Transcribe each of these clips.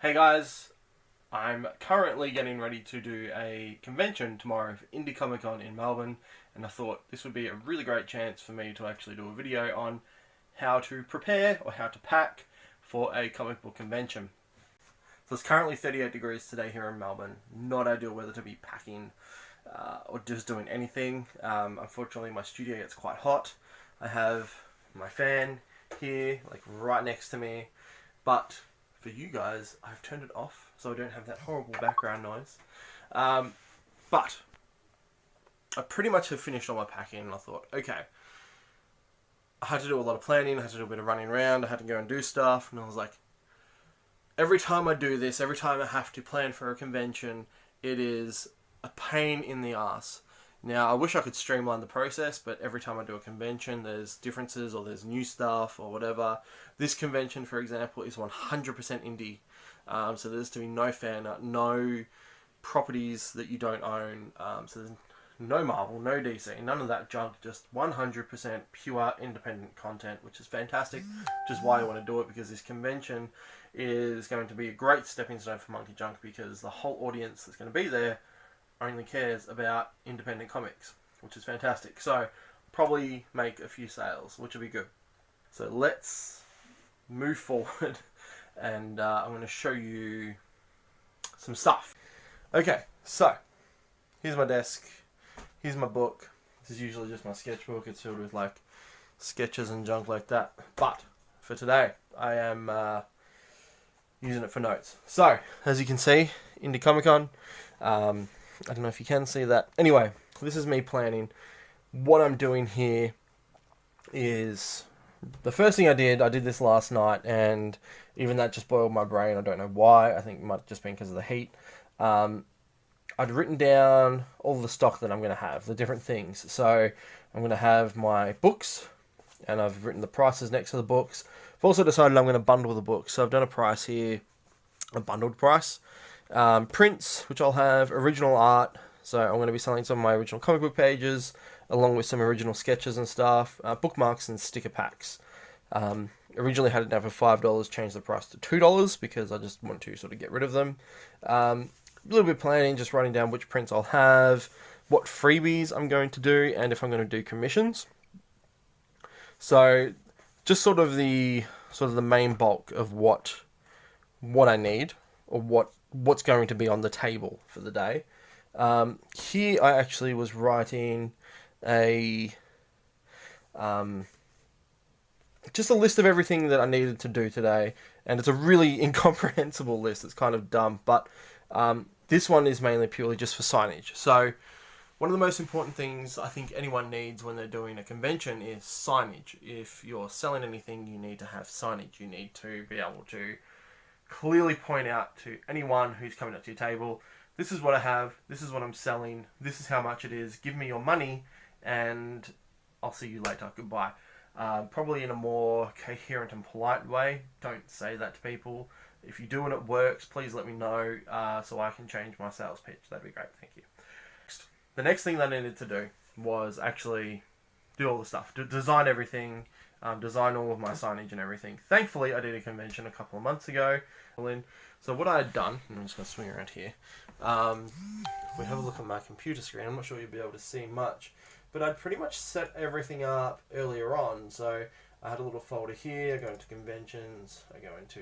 Hey guys, I'm currently getting ready to do a convention tomorrow for Indie Comic Con in Melbourne, and I thought this would be a really great chance for me to actually do a video on how to prepare or how to pack for a comic book convention. So it's currently 38 degrees today here in Melbourne. Not ideal weather to be packing or just doing anything. Unfortunately, my studio gets quite hot. I have my fan here, like right next to me, but for you guys, I've turned it off so I don't have that horrible background noise. But I pretty much have finished all my packing, and I thought, okay, I had to do a lot of planning, I had to do a bit of running around, I had to go and do stuff, and I was like, every time I do this, every time I have to plan for a convention, it is a pain in the ass. Now, I wish I could streamline the process, but every time I do a convention, there's differences or there's new stuff or whatever. This convention, for example, is 100% indie. So there's to be no fan art, no properties that you don't own. So there's no Marvel, no DC, none of that junk, just 100% pure independent content, which is fantastic, which is why I want to do it, because this convention is going to be a great stepping stone for Monkey Junk, because the whole audience that's going to be there only cares about independent comics, which is fantastic. So probably make a few sales, which will be good. So let's move forward, and I'm going to show you some stuff. Okay, so here's my desk, here's my book. This is usually just my sketchbook. It's filled with like sketches and junk like that, but for today I am using it for notes. So as you can see, Indie Comic Con, I don't know if you can see that. Anyway, this is me planning. What I'm doing here is, the first thing I did this last night, and even that just boiled my brain. I don't know why. I think it might have just been because of the heat. I'd written down all the stock that I'm going to have, the different things. So I'm going to have my books, and I've written the prices next to the books. I've also decided I'm going to bundle the books. So I've done a price here, a bundled price. Prints, which I'll have, original art, so I'm going to be selling some of my original comic book pages, along with some original sketches and stuff, bookmarks and sticker packs. Originally had it down for $5, changed the price to $2, because I just want to sort of get rid of them. A little bit of planning, just writing down which prints I'll have, what freebies I'm going to do, and if I'm going to do commissions. So, just sort of the main bulk of what I need, or what's going to be on the table for the day. Here I actually was writing just a list of everything that I needed to do today, and it's a really incomprehensible list. It's kind of dumb, but this one is mainly purely just for signage. So one of the most important things I think anyone needs when they're doing a convention is signage. If you're selling anything, you need to have signage. You need to be able to clearly point out to anyone who's coming up to your table, this is what I have, this is what I'm selling, this is how much it is, give me your money, and I'll see you later, goodbye. Probably in a more coherent and polite way. Don't say that to people. If you do and it works, please let me know so I can change my sales pitch. That'd be great, thank you. The next thing that I needed to do was actually do all the stuff, design everything, design all of my signage and everything. Thankfully, I did a convention a couple of months ago. So what I had done, and I'm just going to swing around here. If we have a look at my computer screen, I'm not sure you'll be able to see much, but I'd pretty much set everything up earlier on. So I had a little folder here, I go into conventions, I go into,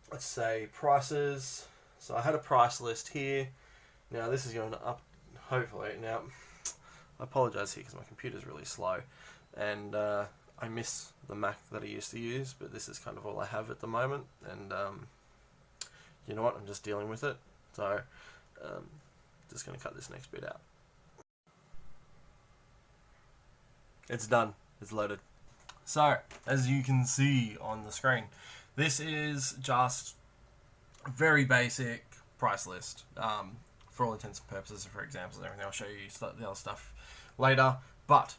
let's say, prices. So I had a price list here. Now this is going up, hopefully. Now, I apologise here because my computer's really slow, and I miss the Mac that I used to use, but this is kind of all I have at the moment, and you know what, I'm just dealing with it, so just going to cut this next bit out. It's done, it's loaded. So, as you can see on the screen, this is just a very basic price list, for all intents and purposes, for examples and everything. I'll show you the other stuff later, but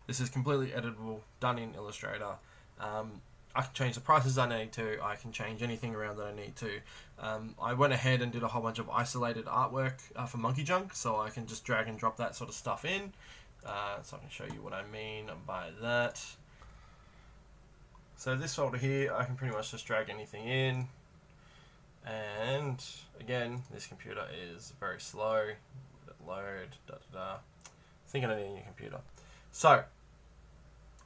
this is completely editable, done in Illustrator. I can change the prices I need to, I can change anything around that I need to. I went ahead and did a whole bunch of isolated artwork for Monkey Junk, so I can just drag and drop that sort of stuff in. So I can show you what I mean by that. So this folder here, I can pretty much just drag anything in. And again, this computer is very slow. Let it load, Thinking I need a new computer. So,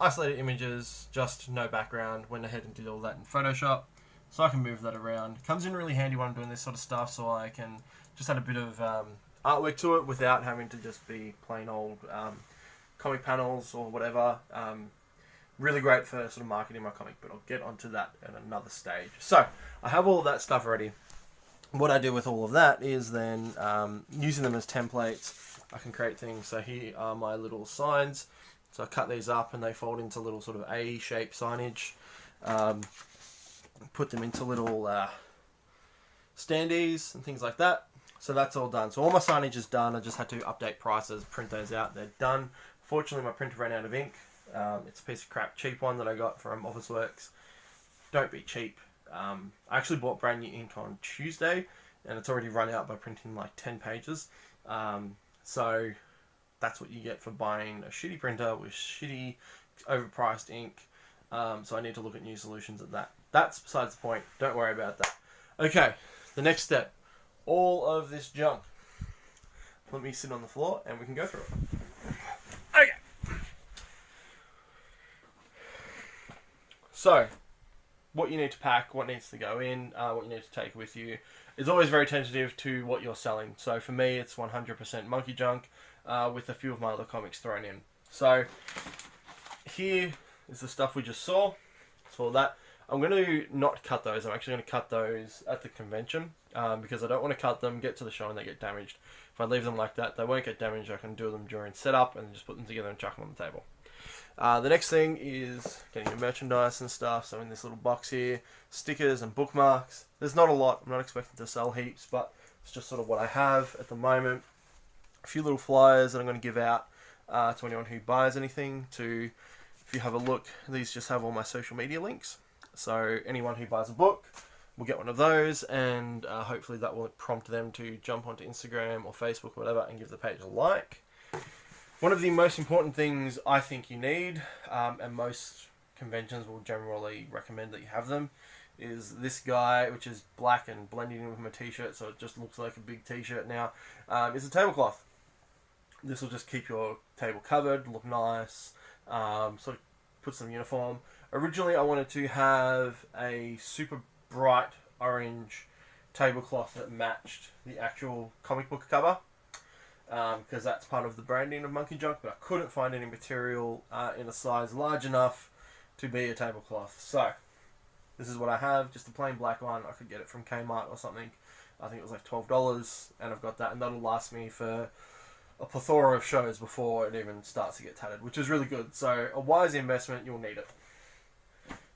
isolated images, just no background. Went ahead and did all that in Photoshop. So I can move that around. Comes in really handy when I'm doing this sort of stuff, so I can just add a bit of artwork to it without having to just be plain old comic panels or whatever. Really great for sort of marketing my comic, but I'll get onto that at another stage. So, I have all of that stuff ready. What I do with all of that is then, using them as templates, I can create things. So here are my little signs. So I cut these up and they fold into little sort of A-shaped signage. Put them into little standees and things like that. So that's all done. So all my signage is done. I just had to update prices, print those out. They're done. Fortunately, my printer ran out of ink. It's a piece of crap, cheap one that I got from Officeworks. Don't be cheap. I actually bought brand new ink on Tuesday, and it's already run out by printing like 10 pages. So that's what you get for buying a shitty printer with shitty, overpriced ink. So I need to look at new solutions at that. That's besides the point. Don't worry about that. Okay, the next step. All of this junk. Let me sit on the floor and we can go through it. Okay. So, what you need to pack, what needs to go in, what you need to take with you, is always very tentative to what you're selling. So for me, it's 100% Monkey Junk, with a few of my other comics thrown in. So here is the stuff we just saw. So all that. I'm going to not cut those. I'm actually going to cut those at the convention, because I don't want to cut them, get to the show and they get damaged. If I leave them like that, they won't get damaged. I can do them during setup and just put them together and chuck them on the table. The next thing is getting your merchandise and stuff. So in this little box here, stickers and bookmarks. There's not a lot. I'm not expecting to sell heaps, but it's just sort of what I have at the moment. A few little flyers that I'm going to give out to anyone who buys anything. If you have a look, these just have all my social media links. So anyone who buys a book will get one of those, and hopefully that will prompt them to jump onto Instagram or Facebook or whatever and give the page a like. One of the most important things I think you need, and most conventions will generally recommend that you have them, is this guy, which is black and blending in with my t-shirt, so it just looks like a big t-shirt now, is a tablecloth. This will just keep your table covered, look nice, sort of put some uniform. Originally I wanted to have a super bright orange tablecloth that matched the actual comic book cover, because that's part of the branding of Monkey Junk, but I couldn't find any material in a size large enough to be a tablecloth. So this is what I have, just a plain black one. I could get it from Kmart or something. I think it was like $12, and I've got that, and that'll last me for a plethora of shows before it even starts to get tattered, which is really good. So a wise investment, you'll need it.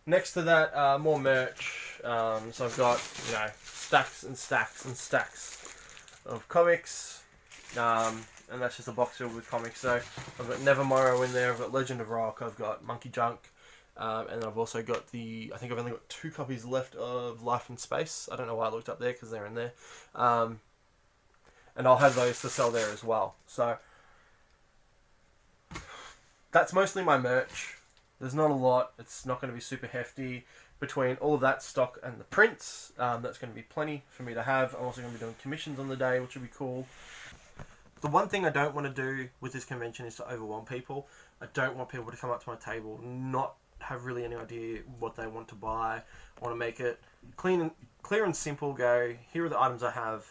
Next to that, more merch. So I've got, stacks and stacks and stacks of comics. And that's just a box filled with comics. So I've got Nevermorrow in there, I've got Legend of Rock, I've got Monkey Junk, and I've also got I think I've only got 2 copies left of Life in Space. I don't know why I looked up there, because they're in there. And I'll have those to sell there as well. So that's mostly my merch. There's not a lot. It's not going to be super hefty. Between all of that stock and the prints, that's going to be plenty for me to have. I'm also going to be doing commissions on the day, which will be cool. The one thing I don't want to do with this convention is to overwhelm people. I don't want people to come up to my table, not have really any idea what they want to buy. I want to make it clear and simple. Go, here are the items I have,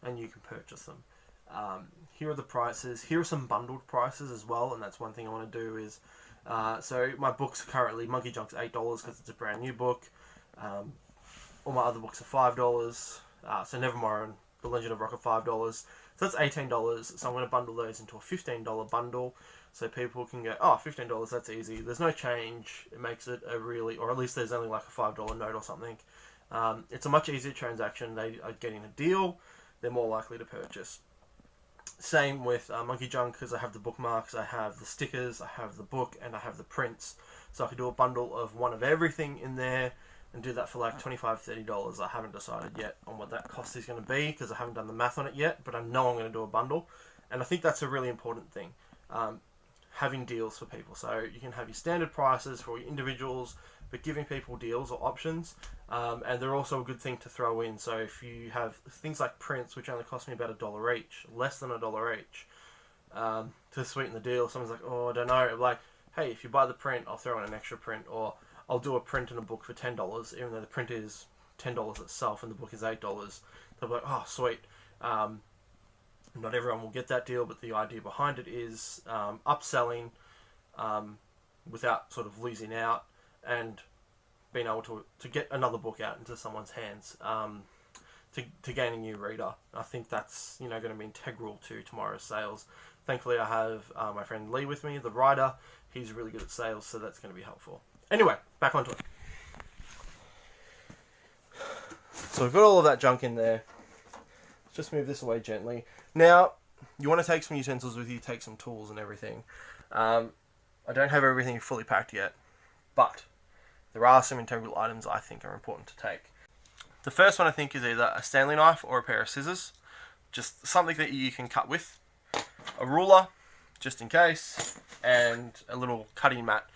and you can purchase them. Here are the prices. Here are some bundled prices as well, and that's one thing I want to do is... so my books currently, Monkey Junk's $8 because it's a brand new book. All my other books are $5. So Nevermore and The Legend of Rock are $5. So that's $18. So I'm going to bundle those into a $15 bundle. So people can go, oh, $15, that's easy. There's no change. It makes it a really, or at least there's only like a $5 note or something. It's a much easier transaction. They are getting a deal. They're more likely to purchase. Same with Monkey Junk, because I have the bookmarks, I have the stickers, I have the book, and I have the prints. So I could do a bundle of one of everything in there and do that for like $25, $30. I haven't decided yet on what that cost is going to be, because I haven't done the math on it yet, but I know I'm going to do a bundle. And I think that's a really important thing, having deals for people. So you can have your standard prices for your individuals, but giving people deals or options, and they're also a good thing to throw in. So if you have things like prints, which only cost me about $1 each, less than $1 each, to sweeten the deal, someone's like, oh, I don't know, I'm like, hey, if you buy the print, I'll throw in an extra print, or I'll do a print in a book for $10, even though the print is $10 itself and the book is $8. They'll be like, oh, sweet. Not everyone will get that deal, but the idea behind it is upselling without sort of losing out, and being able to get another book out into someone's hands to gain a new reader. I think that's going to be integral to tomorrow's sales. Thankfully, I have my friend Lee with me, the writer. He's really good at sales, so that's going to be helpful. Anyway, back onto it. So we've got all of that junk in there. Let's just move this away gently. Now, you want to take some utensils with you, take some tools and everything. I don't have everything fully packed yet, but there are some integral items I think are important to take. The first one I think is either a Stanley knife or a pair of scissors. Just something that you can cut with. A ruler, just in case, and a little cutting mat.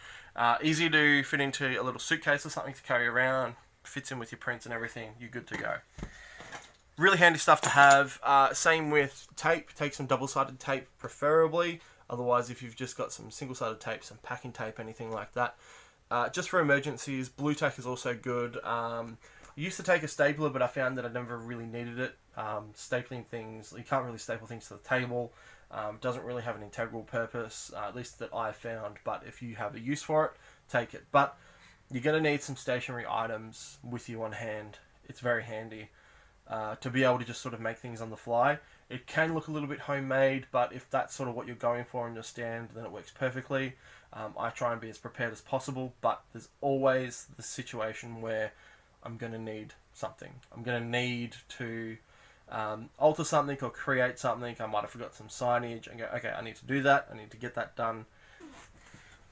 Easy to fit into a little suitcase or something to carry around. Fits in with your prints and everything. You're good to go. Really handy stuff to have. Same with tape. Take some double-sided tape preferably. Otherwise, if you've just got some single-sided tape, some packing tape, anything like that. Just for emergencies, blue tack is also good. I used to take a stapler, but I found that I never really needed it. Stapling things, you can't really staple things to the table. Doesn't really have an integral purpose, at least that I found. But if you have a use for it, take it. But you're going to need some stationary items with you on hand. It's very handy to be able to just sort of make things on the fly. It can look a little bit homemade, but if that's sort of what you're going for in your stand, then it works perfectly. I try and be as prepared as possible, but there's always the situation where I'm going to need something. I'm going to need to alter something or create something. I might have forgot some signage and go, okay, I need to do that. I need to get that done.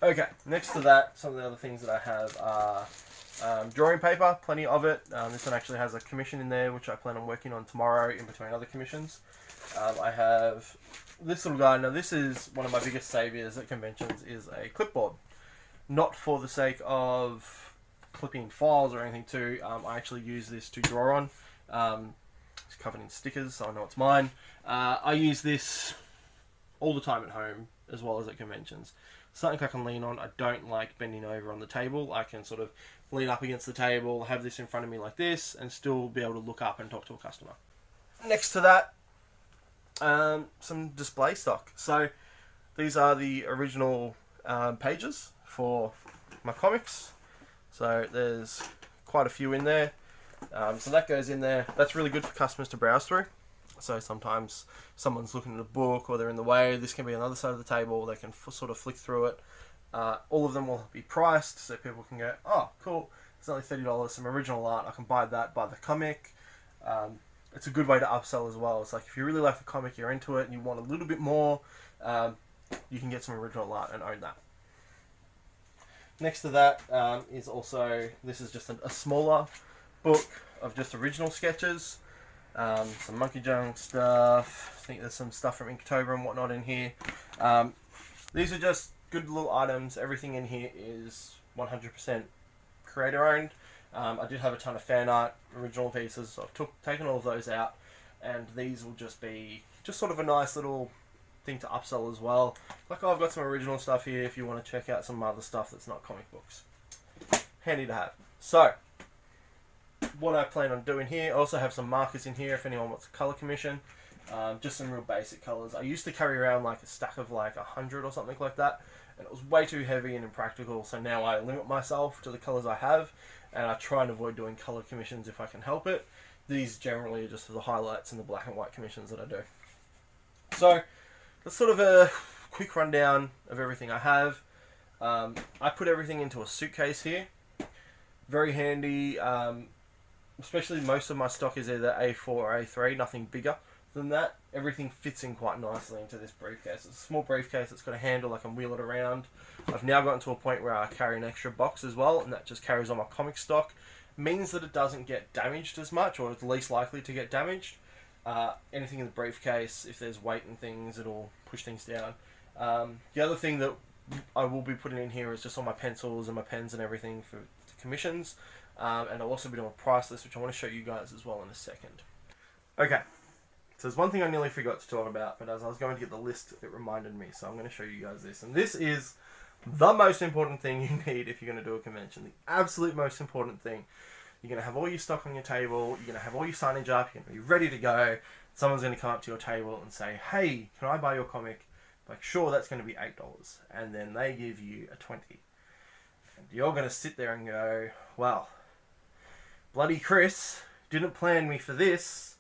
Okay, next to that, some of the other things that I have are drawing paper, plenty of it. This one actually has a commission in there, which I plan on working on tomorrow in between other commissions. I have this little guy. Now, this is one of my biggest saviors at conventions, is a clipboard. Not for the sake of clipping files or anything too. I actually use this to draw on. It's covered in stickers, so I know it's mine. I use this all the time at home as well as at conventions. Something I can lean on. I don't like bending over on the table. I can sort of lean up against the table, have this in front of me like this, and still be able to look up and talk to a customer. Next to that, some display stock. So these are the original pages for my comics. So there's quite a few in there. So that goes in there. That's really good for customers to browse through. So sometimes someone's looking at a book or they're in the way. This can be on the other side of the table. They can sort of flick through it. All of them will be priced, so people can go, oh, cool, it's only $30, some original art. I can buy that, buy the comic. It's a good way to upsell as well. It's like if you really like the comic, you're into it, and you want a little bit more, you can get some original art and own that. Next to that is also, this is just a smaller book of just original sketches. Some Monkey Junk stuff. I think there's some stuff from Inktober and whatnot in here. These are just good little items. Everything in here is 100% creator owned. I did have a ton of fan art, original pieces, so I've taken all of those out, and these will just be just sort of a nice little thing to upsell as well. Like, I've got some original stuff here if you want to check out some other stuff that's not comic books. Handy to have. So, what I plan on doing here, I also have some markers in here if anyone wants a colour commission. Just some real basic colours. I used to carry around like a stack of like 100 or something like that, and it was way too heavy and impractical, so now I limit myself to the colours I have, and I try and avoid doing colour commissions if I can help it. These generally are just for the highlights and the black and white commissions that I do. So, that's sort of a quick rundown of everything I have. I put everything into a suitcase here. Very handy. Especially most of my stock is either A4 or A3, nothing bigger than that. Everything fits in quite nicely into this briefcase. It's a small briefcase, it's got a handle, I can wheel it around. I've now gotten to a point where I carry an extra box as well, and that just carries on my comic stock. Means that it doesn't get damaged as much, or it's least likely to get damaged. Anything in the briefcase, if there's weight and things, it'll push things down. The other thing that I will be putting in here is just all my pencils and my pens and everything commissions, and I'll also be doing a price list, which I want to show you guys as well in a second. Okay, so there's one thing I nearly forgot to talk about, but as I was going to get the list, it reminded me, so I'm going to show you guys this. And this is the most important thing you need if you're going to do a convention. The absolute most important thing. You're going to have all your stock on your table, you're going to have all your signage up, you're going to be ready to go. Someone's going to come up to your table and say, hey, can I buy your comic? Like, sure, that's going to be $8. And then they give you a 20. And you're going to sit there and go, well, bloody Chris didn't plan me for this,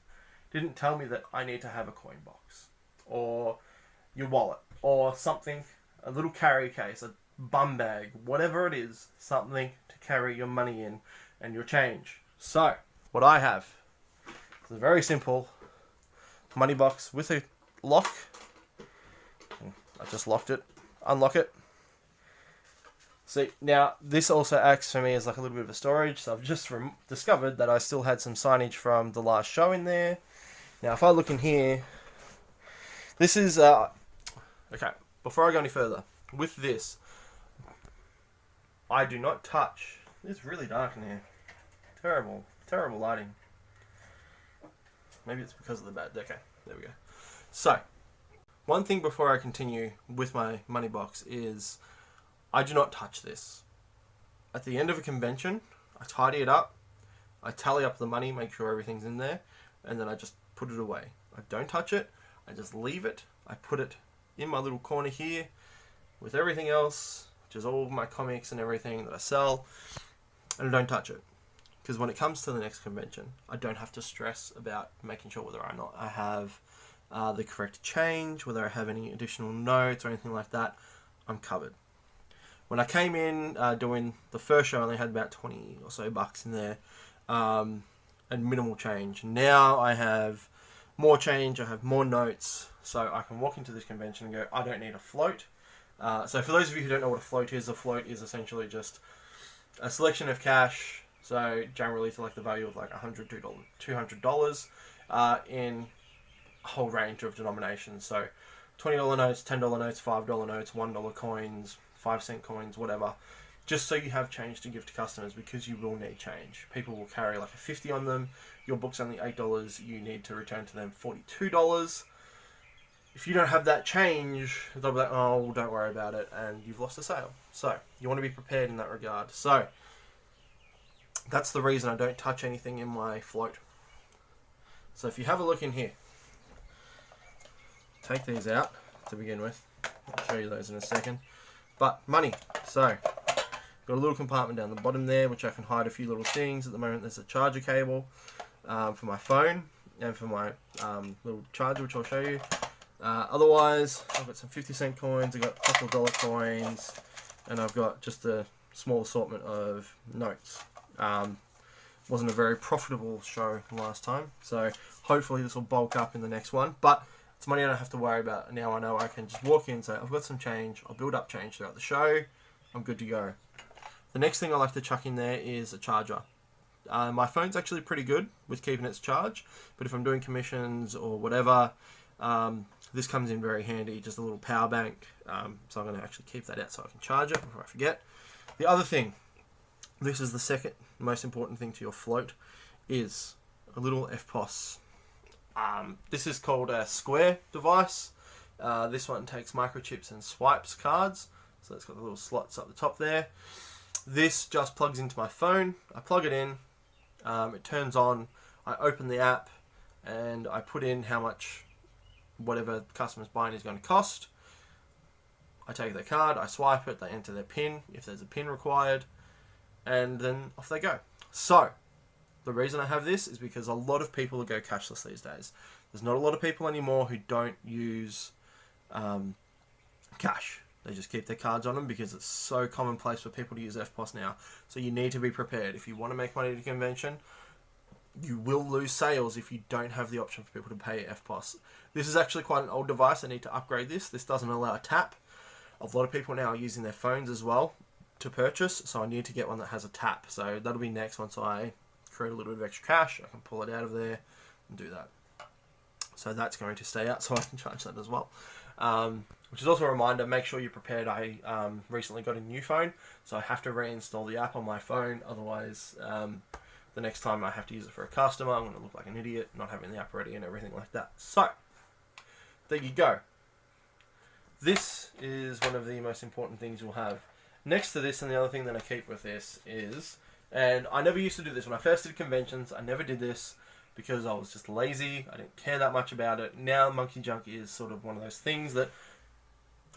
didn't tell me that I need to have a coin box, or your wallet, or something, a little carry case, a bum bag, whatever it is, something to carry your money in and your change. So, what I have is a very simple money box with a lock. I just locked it. Unlock it. See, now this also acts for me as like a little bit of a storage. So I've just discovered that I still had some signage from the last show in there. Now if I look in here, this is, okay, before I go any further, with this, I do not touch, it's really dark in here. Terrible, terrible lighting. Maybe it's because of the bad, okay, there we go. So, one thing before I continue with my money box is, I do not touch this. At the end of a convention, I tidy it up, I tally up the money, make sure everything's in there, and then I just put it away. I don't touch it, I just leave it, I put it in my little corner here with everything else, which is all my comics and everything that I sell, and I don't touch it. Because when it comes to the next convention, I don't have to stress about making sure whether or not I have the correct change, whether I have any additional notes or anything like that. I'm covered. When I came in doing the first show, I only had about 20 or so bucks in there, and minimal change. Now I have more change, I have more notes, so I can walk into this convention and go, I don't need a float. So for those of you who don't know what a float is essentially just a selection of cash, so generally to like the value of like $100, $200 in a whole range of denominations. So $20 notes, $10 notes, $5 notes, $1 coins, 5-cent coins, whatever. Just so you have change to give to customers, because you will need change. People will carry like a 50 on them. Your book's only $8. You need to return to them $42. If you don't have that change, they'll be like, oh, well, don't worry about it, and you've lost a sale. So you want to be prepared in that regard. So that's the reason I don't touch anything in my float. So if you have a look in here, take these out to begin with. I'll show you those in a second. But money. So got a little compartment down the bottom there, which I can hide a few little things. At the moment, there's a charger cable for my phone and for my little charger, which I'll show you. Otherwise, I've got some 50-cent coins, I've got a couple of dollar coins, and I've got just a small assortment of notes. Wasn't a very profitable show last time, so hopefully this will bulk up in the next one. But it's money I don't have to worry about. Now I know I can just walk in and say, I've got some change, I'll build up change throughout the show, I'm good to go. The next thing I like to chuck in there is a charger. My phone's actually pretty good with keeping its charge, but if I'm doing commissions or whatever, this comes in very handy, just a little power bank. So I'm going to actually keep that out so I can charge it before I forget. The other thing, this is the second most important thing to your float, is a little FPOS. This is called a Square device. This one takes microchips and swipes cards. So it's got the little slots up the top there. This just plugs into my phone. I plug it in. It turns on. I open the app and I put in how much whatever the customer's buying is going to cost. I take their card, I swipe it, they enter their PIN if there's a PIN required, and then off they go. So, the reason I have this is because a lot of people go cashless these days. There's not a lot of people anymore who don't use cash. They just keep their cards on them because it's so commonplace for people to use FPOS now. So you need to be prepared. If you want to make money at a convention, you will lose sales if you don't have the option for people to pay FPOS. This is actually quite an old device. I need to upgrade this. This doesn't allow a tap. A lot of people now are using their phones as well to purchase, so I need to get one that has a tap. So that'll be next once I create a little bit of extra cash. I can pull it out of there and do that. So that's going to stay out so I can charge that as well. Which is also a reminder, make sure you're prepared. I recently got a new phone, so I have to reinstall the app on my phone. Otherwise, the next time I have to use it for a customer, I'm going to look like an idiot, not having the app ready and everything like that. So, there you go. This is one of the most important things you'll have. Next to this, and the other thing that I keep with this is, and I never used to do this. When I first did conventions, I never did this because I was just lazy. I didn't care that much about it. Now, Monkey Junk is sort of one of those things that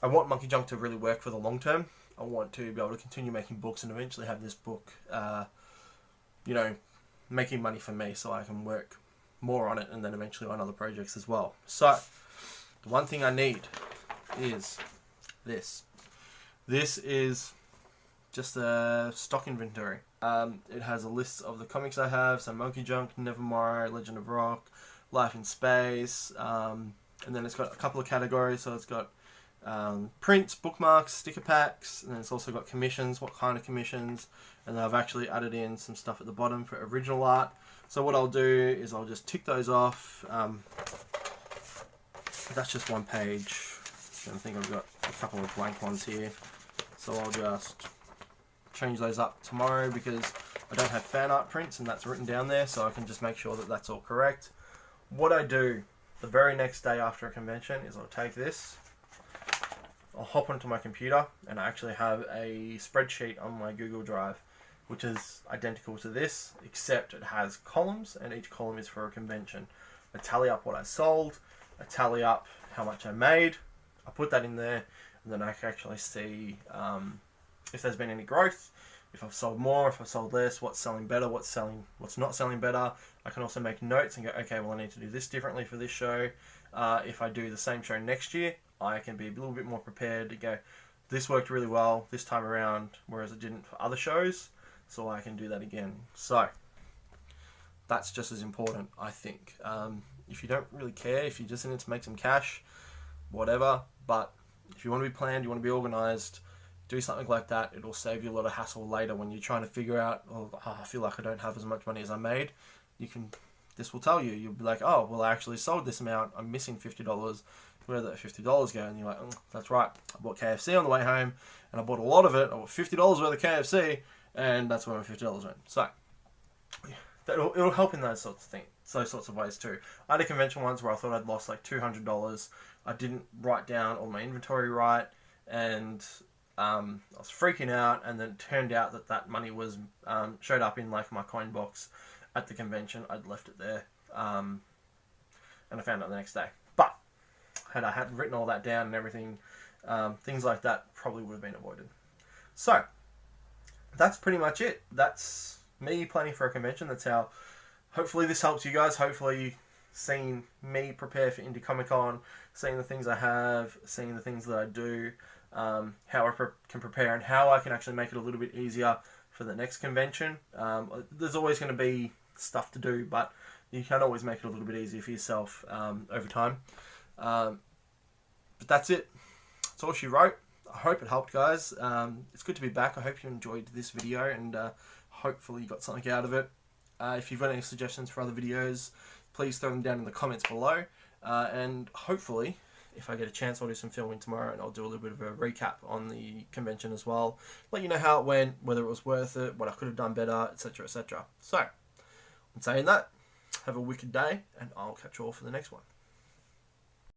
I want Monkey Junk to really work for the long term. I want to be able to continue making books and eventually have this book, you know, making money for me so I can work more on it and then eventually on other projects as well. So, the one thing I need is this. This is just a stock inventory. It has a list of the comics I have, so Monkey Junk, Nevermore, Legend of Rock, Life in Space, and then it's got a couple of categories, so it's got prints, bookmarks, sticker packs, and then it's also got commissions, what kind of commissions, and then I've actually added in some stuff at the bottom for original art. So what I'll do is I'll just tick those off. That's just one page. I think I've got a couple of blank ones here, so I'll just change those up tomorrow because I don't have fan art prints and that's written down there, so I can just make sure that that's all correct. What I do the very next day after a convention is I'll take this, I'll hop onto my computer, and I actually have a spreadsheet on my Google Drive which is identical to this, except it has columns and each column is for a convention. I tally up what I sold, I tally up how much I made, I put that in there, and then I can actually see if there's been any growth, if I've sold more, if I've sold less, what's selling better, what's not selling better. I can also make notes and go, okay, well I need to do this differently for this show. If I do the same show next year, I can be a little bit more prepared to go, this worked really well this time around, whereas it didn't for other shows, so I can do that again. So, that's just as important, I think. If you don't really care, if you just need to make some cash, whatever, but if you want to be planned, you want to be organised, do something like that. It'll save you a lot of hassle later when you're trying to figure out, oh, I feel like I don't have as much money as I made. This will tell you. You'll be like, oh, well, I actually sold this amount. I'm missing $50. Where did that $50 go? And you're like, oh, that's right. I bought KFC on the way home, and I bought a lot of it. I bought $50 worth of KFC, and that's where my $50 went. So, it'll help in those sorts of ways too. I had a convention once where I thought I'd lost like $200. I didn't write down all my inventory right, and I was freaking out, and then it turned out that money was showed up in like my coin box at the convention. I'd left it there, and I found out the next day. But had I had written all that down and everything, things like that probably would have been avoided. So that's pretty much it. That's me planning for a convention. That's how. Hopefully this helps you guys. Hopefully seeing me prepare for Indie Comic Con, seeing the things I have, seeing the things that I do, how I can prepare, and how I can actually make it a little bit easier for the next convention. There's always going to be stuff to do, but you can always make it a little bit easier for yourself over time. But that's it. That's all she wrote. I hope it helped, guys. It's good to be back. I hope you enjoyed this video, and hopefully you got something out of it. If you've got any suggestions for other videos, please throw them down in the comments below. And hopefully, if I get a chance, I'll do some filming tomorrow, and I'll do a little bit of a recap on the convention as well. Let you know how it went, whether it was worth it, what I could have done better, etc, etc. So, in saying that, have a wicked day, and I'll catch you all for the next one.